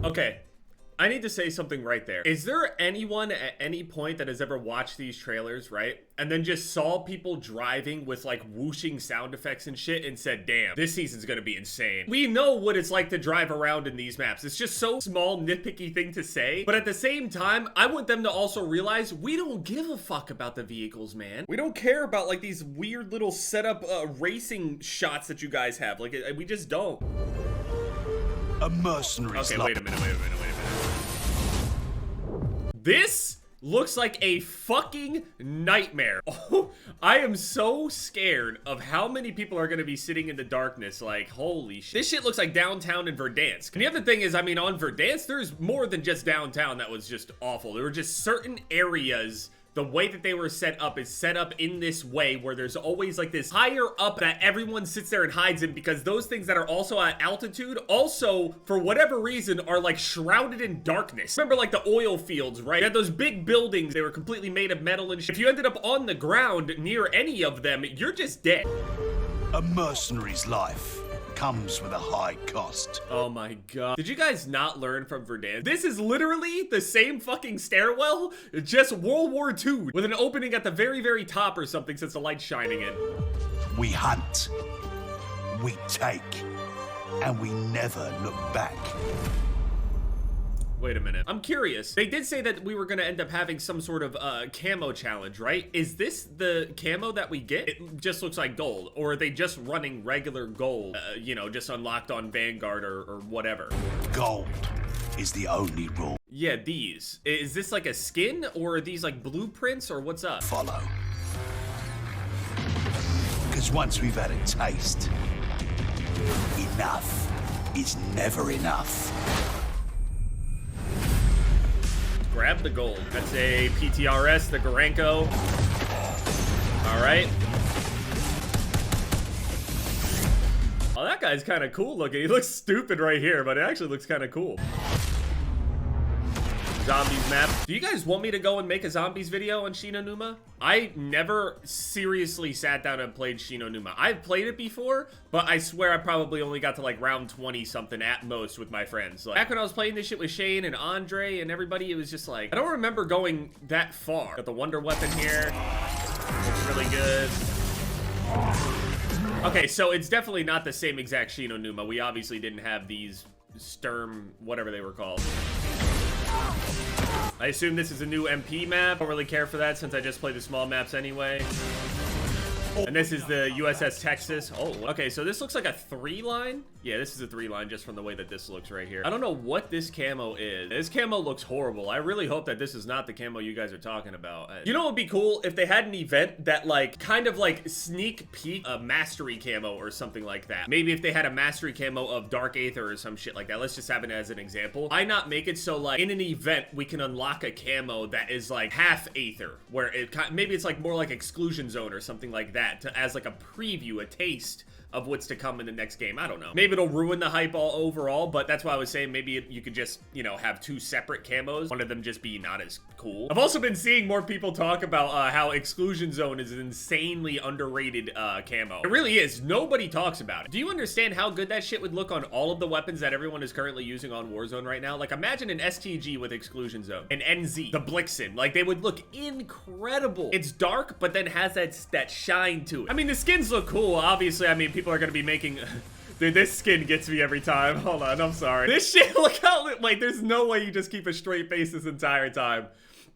Okay. I need to say something right there. Is there anyone at any point that has ever watched these trailers, right? And then just saw people driving with like whooshing sound effects and shit and said, damn, this season's gonna be insane. We know what it's like to drive around in these maps. It's just so small, nitpicky thing to say. But at the same time, I want them to also realize we don't give a fuck about the vehicles, man. We don't care about like these weird little setup racing shots that you guys have. Like, we just don't. A mercenary. Okay, wait a minute. This looks like a fucking nightmare. Oh, I am so scared of how many people are gonna be sitting in the darkness. Like, holy shit. This shit looks like downtown in Verdansk. And the other thing is, I mean, on Verdansk, there's more than just downtown that was just awful. There were just certain areas. The way that they were set up is set up in this way where there's always like this higher up that everyone sits there and hides in, because those things that are also at altitude also, for whatever reason, are like shrouded in darkness. Remember like the oil fields, right? You had those big buildings, they were completely made of metal and shit. If you ended up on the ground near any of them, you're just dead. A mercenary's life comes with a high cost. Oh my god. Did you guys not learn from Verdansk? This is literally the same fucking stairwell, just World War II, with an opening at the very, very top or something since the light's shining in. We hunt, we take, and we never look back. Wait a minute. I'm curious. They did say that we were gonna end up having some sort of camo challenge, right? Is this the camo that we get? It just looks like gold. Or are they just running regular gold, you know, just unlocked on Vanguard or whatever? Gold is the only rule. Yeah, these. Is this like a skin, or are these like blueprints, or what's up? Follow. Because once we've had a taste, enough is never enough. Grab the gold. That's a PTRS, the Garanko. All right. Oh, that guy's kind of cool looking. He looks stupid right here, but it actually looks kind of cool. Zombies map. Do you guys want me to go and make a zombies video on Shinonuma? I never seriously sat down and played Shinonuma. I've played it before, but I swear I probably only got to like round 20 something at most with my friends. Like, back when I was playing this shit with Shane and Andre and everybody, it was just like, I don't remember going that far. Got the wonder weapon here. Looks really good. Okay, so it's definitely not the same exact Shinonuma. We obviously didn't have these Sturm, whatever they were called. I assume this is a new MP map. Don't really care for that since I just play the small maps anyway. And this is the USS Texas. Oh, okay, so this looks like a 3-line. Yeah, this is a 3-line just from the way that this looks right here. I don't know what this camo is. This camo looks horrible. I really hope that this is not the camo you guys are talking about. You know what would be cool? If they had an event that like, kind of like sneak peek a mastery camo or something like that. Maybe if they had a mastery camo of Dark Aether or some shit like that. Let's just have it as an example. Why not make it so like, in an event, we can unlock a camo that is like half Aether, where it maybe it's like more like Exclusion Zone or something like that. As like a preview, a taste of what's to come in the next game. I don't know. Maybe it'll ruin the hype all overall, but that's why I was saying maybe you could just, you know, have 2 separate camos. One of them just be not as cool. I've also been seeing more people talk about how Exclusion Zone is an insanely underrated camo. It really is. Nobody talks about it. Do you understand how good that shit would look on all of the weapons that everyone is currently using on Warzone right now? Like, imagine an STG with Exclusion Zone, an NZ, the Blixen. Like, they would look incredible. It's dark, but then has that shine to it. I mean, the skins look cool. Obviously, I mean, people are gonna be making... Dude, this skin gets me every time. Hold on, I'm sorry. This shit, look how... Like, there's no way you just keep a straight face this entire time.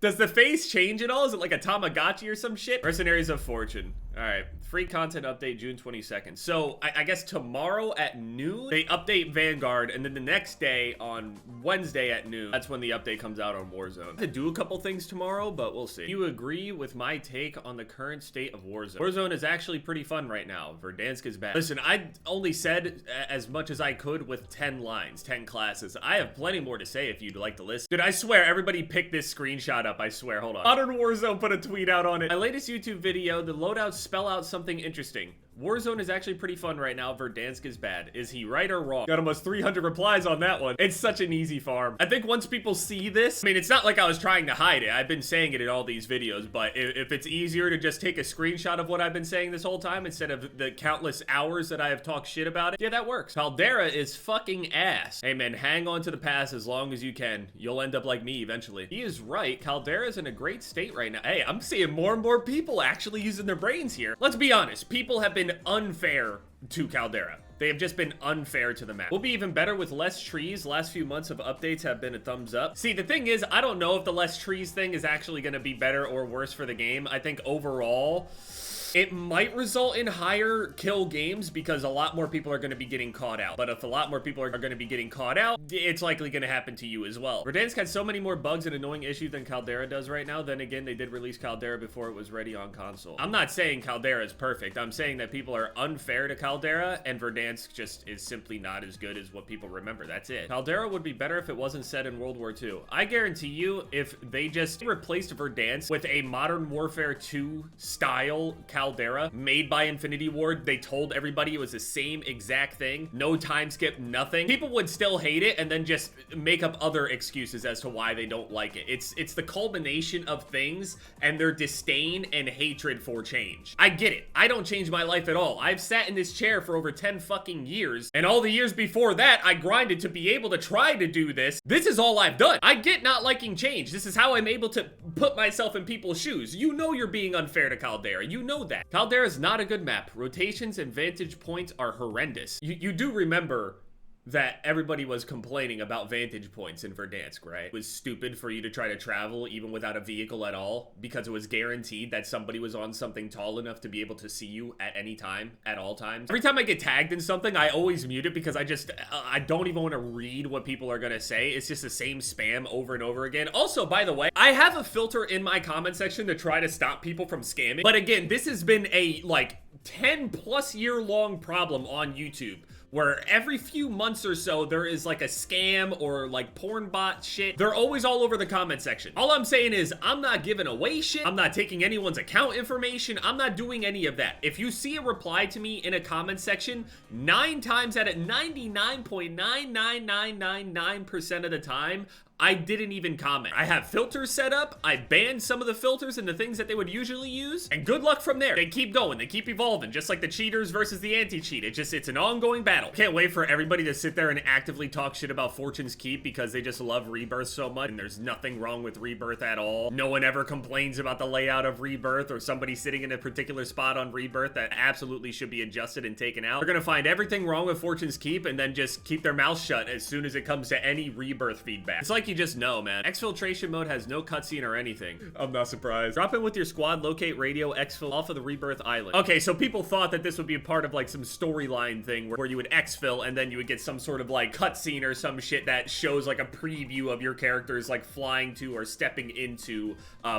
Does the face change at all? Is it like a Tamagotchi or some shit? Mercenaries of Fortune. All right, free content update June 22nd. So I guess tomorrow at noon, they update Vanguard, and then the next day on Wednesday at noon, that's when the update comes out on Warzone. I have to do a couple things tomorrow, but we'll see. Do you agree with my take on the current state of Warzone? Warzone is actually pretty fun right now. Verdansk is back. Listen, I only said as much as I could with 10 lines, 10 classes. I have plenty more to say if you'd like to listen. Dude, I swear, everybody pick this screenshot up. I swear, hold on. Modern Warzone put a tweet out on it. My latest YouTube video, the loadouts spell out something interesting. Warzone is actually pretty fun right now. Verdansk is bad. Is he right or wrong? Got almost 300 replies on that one. It's such an easy farm. I think once people see this, I mean, it's not like I was trying to hide it. I've been saying it in all these videos, but if it's easier to just take a screenshot of what I've been saying this whole time instead of the countless hours that I have talked shit about it, yeah, that works. Caldera is fucking ass. Hey man, hang on to the pass as long as you can. You'll end up like me eventually. He is right. Caldera's in a great state right now. Hey, I'm seeing more and more people actually using their brains here. Let's be honest. People have been unfair to Caldera. They have just been unfair to the map. We'll be even better with less trees. Last few months of updates have been a thumbs up. See, the thing is, I don't know if the less trees thing is actually going to be better or worse for the game. I think overall, it might result in higher kill games because a lot more people are going to be getting caught out. But if a lot more people are going to be getting caught out, it's likely going to happen to you as well. Verdansk had so many more bugs and annoying issues than Caldera does right now. Then again, they did release Caldera before it was ready on console. I'm not saying Caldera is perfect. I'm saying that people are unfair to Caldera and Verdansk just is simply not as good as what people remember. That's it. Caldera would be better if it wasn't set in World War II. I guarantee you, if they just replaced Verdansk with a Modern Warfare 2 style Caldera made by Infinity Ward, they told everybody it was the same exact thing, no time skip, nothing, people would still hate it and then just make up other excuses as to why they don't like it. It's the culmination of things and their disdain and hatred for change. I get it. I don't change my life at all. I've sat in this chair for over 10 fucking years, and all the years before that, I grinded to be able to try to do this. This is all I've done. I get not liking change. This is how I'm able to put myself in people's shoes. You know you're being unfair to Caldera. You know that. Caldera is not a good map. Rotations and vantage points are horrendous. You do remember that everybody was complaining about vantage points in Verdansk, right? It was stupid for you to try to travel even without a vehicle at all because it was guaranteed that somebody was on something tall enough to be able to see you at any time, at all times. Every time I get tagged in something, I always mute it because I don't even want to read what people are gonna say. It's just the same spam over and over again. Also, by the way, I have a filter in my comment section to try to stop people from scamming. But again, this has been a like 10+ year long problem on YouTube, where every few months or so there is like a scam or like porn bot shit. They're always all over the comment section. All I'm saying is I'm not giving away shit. I'm not taking anyone's account information. I'm not doing any of that. If you see a reply to me in a comment section, 9 times out of 99.99999% of the time, I didn't even comment. I have filters set up. I banned some of the filters and the things that they would usually use. And good luck from there. They keep going. They keep evolving. Just like the cheaters versus the anti-cheat. It's an ongoing battle. Can't wait for everybody to sit there and actively talk shit about Fortune's Keep because they just love Rebirth so much. And there's nothing wrong with Rebirth at all. No one ever complains about the layout of Rebirth or somebody sitting in a particular spot on Rebirth that absolutely should be adjusted and taken out. They're gonna find everything wrong with Fortune's Keep and then just keep their mouth shut as soon as it comes to any Rebirth feedback. It's like you just know, man. Exfiltration mode has no cutscene or anything. I'm not surprised. Drop in with your squad, locate radio, exfil off of the Rebirth Island. Okay, so people thought that this would be a part of like some storyline thing where you would exfil and then you would get some sort of like cutscene or some shit that shows like a preview of your characters like flying to or stepping into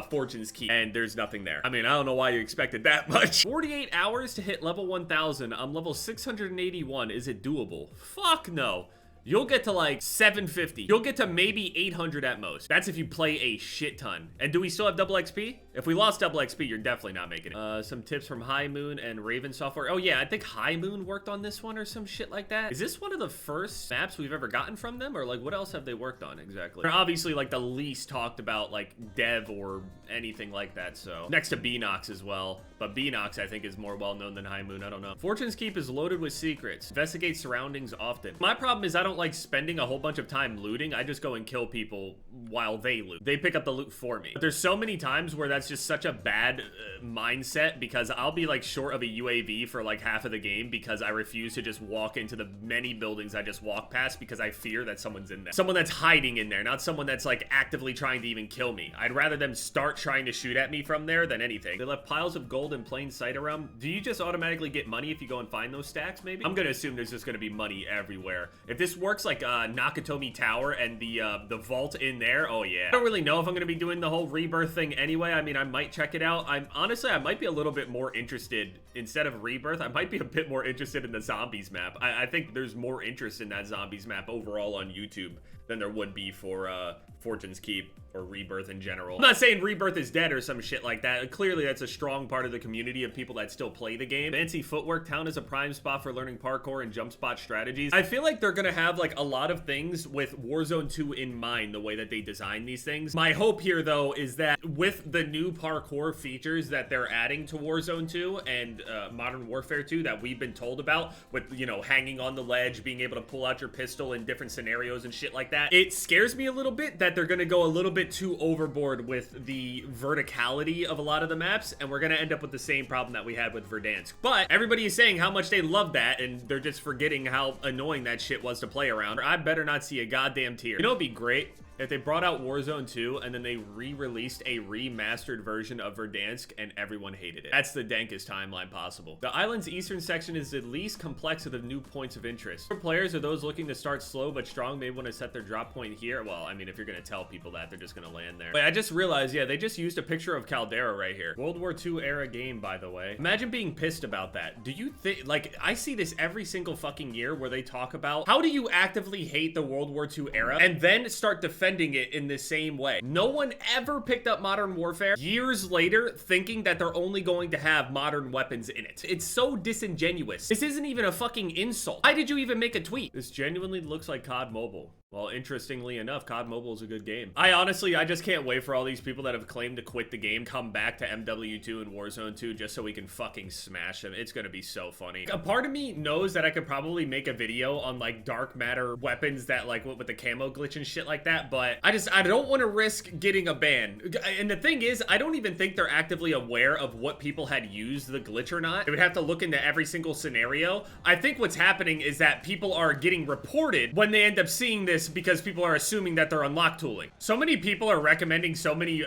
Fortune's Keep. And there's nothing there. I mean, I don't know why you expected that much. 48 hours to hit level 1000. I'm level 681. Is it doable? Fuck no. You'll get to like 750. You'll get to maybe 800 at most. That's if you play a shit ton. And do we still have double XP? If we lost double XP, you're definitely not making it. Some tips from High Moon and Raven Software. Oh yeah, I think High Moon worked on this one or some shit like that. Is this one of the first maps we've ever gotten from them? Or like what else have they worked on exactly? They're obviously like the least talked about like dev or anything like that, so. Next to Beanox as well. But Beanox I think is more well known than High Moon, I don't know. Fortune's Keep is loaded with secrets. Investigate surroundings often. My problem is I don't like spending a whole bunch of time looting. I just go and kill people while they loot. They pick up the loot for me. But there's so many times where that's just such a bad mindset because I'll be like short of a UAV for like half of the game because I refuse to just walk into the many buildings I just walk past because I fear that someone's in there. Someone that's hiding in there, not someone that's like actively trying to even kill me. I'd rather them start trying to shoot at me from there than anything. They left piles of gold in plain sight around. Do you just automatically get money if you go and find those stacks maybe? I'm gonna assume there's just gonna be money everywhere. If this works like Nakatomi Tower and the vault in there, oh yeah. I don't really know if I'm gonna be doing the whole Rebirth thing anyway. I mean, I might check it out. Honestly, I might be a little bit more interested, instead of Rebirth, I might be a bit more interested in the Zombies map. I think there's more interest in that Zombies map overall on YouTube than there would be for Fortune's Keep or Rebirth in general. I'm not saying Rebirth is dead or some shit like that. Clearly, that's a strong part of the community of people that still play the game. Fancy Footwork Town is a prime spot for learning parkour and jump spot strategies. I feel like they're gonna have like a lot of things with Warzone 2 in mind, the way that they design these things. My hope here, though, is that with the new parkour features that they're adding to Warzone 2 and Modern Warfare 2 that we've been told about, with, you know, hanging on the ledge, being able to pull out your pistol in different scenarios and shit like that, it scares me a little bit that they're gonna go a little bit too overboard with the verticality of a lot of the maps, and we're gonna end up with the same problem that we had with Verdansk. But everybody is saying how much they love that, and they're just forgetting how annoying that shit was to play around. I better not see a goddamn tear. You know what'd be great? If they brought out Warzone 2 and then they re-released a remastered version of Verdansk and everyone hated it. That's the dankest timeline possible. The island's eastern section is the least complex of the new points of interest. For players or those looking to start slow but strong may want to set their drop point here. Well, I mean, if you're going to tell people that, they're just going to land there. Wait, I just realized, yeah, they just used a picture of Caldera right here. World War II era game, by the way. Imagine being pissed about that. Do you think, like, I see this every single fucking year where they talk about how do you actively hate the World War II era and then start defending it in the same way. No one ever picked up Modern Warfare years later thinking that they're only going to have modern weapons in it. It's so disingenuous. This isn't even a fucking insult. Why did you even make a tweet? This genuinely looks like COD Mobile. Well, interestingly enough, COD Mobile is a good game. I just can't wait for all these people that have claimed to quit the game, come back to MW2 and Warzone 2 just so we can fucking smash them. It's gonna be so funny. A part of me knows that I could probably make a video on like dark matter weapons that like with the camo glitch and shit like that, but I don't want to risk getting a ban. And the thing is, I don't even think they're actively aware of what people had used the glitch or not. They would have to look into every single scenario. I think what's happening is that people are getting reported when they end up seeing this because people are assuming that they're unlock tooling. So many people are recommending so many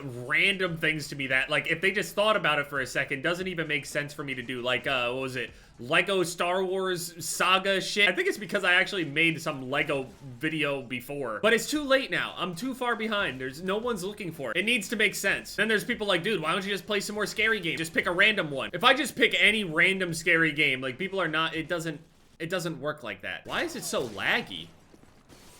random things to me that like if they just thought about it for a second doesn't even make sense for me to do. Like what was it? Lego Star Wars saga shit. I think it's because I actually made some Lego video before, but it's too late now. I'm too far behind. There's no one's looking for it. It needs to make sense. Then there's people like, dude, why don't you just play some more scary games? Just pick a random one. If I just pick any random scary game, like people are not, it doesn't work like that. Why is it so laggy?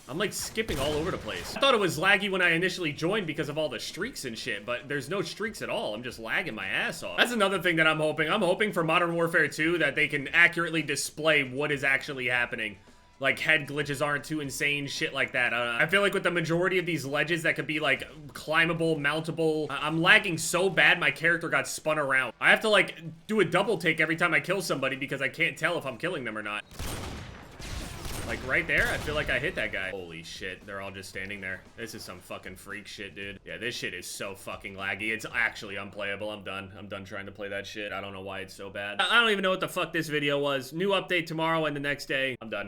I'm like skipping all over the place. I thought it was laggy when I initially joined because of all the streaks and shit, but there's no streaks at all. I'm just lagging my ass off. That's another thing that I'm hoping. I'm hoping for Modern Warfare 2 that they can accurately display what is actually happening. Like head glitches aren't too insane, shit like that. I feel like with the majority of these ledges that could be like climbable, mountable, I'm lagging so bad my character got spun around. I have to like do a double take every time I kill somebody because I can't tell if I'm killing them or not. Like right there, I feel like I hit that guy. Holy shit, they're all just standing there. This is some fucking freak shit, dude. Yeah, this shit is so fucking laggy. It's actually unplayable. I'm done. I'm done trying to play that shit. I don't know why it's so bad. I don't even know what the fuck this video was. New update tomorrow and the next day. I'm done.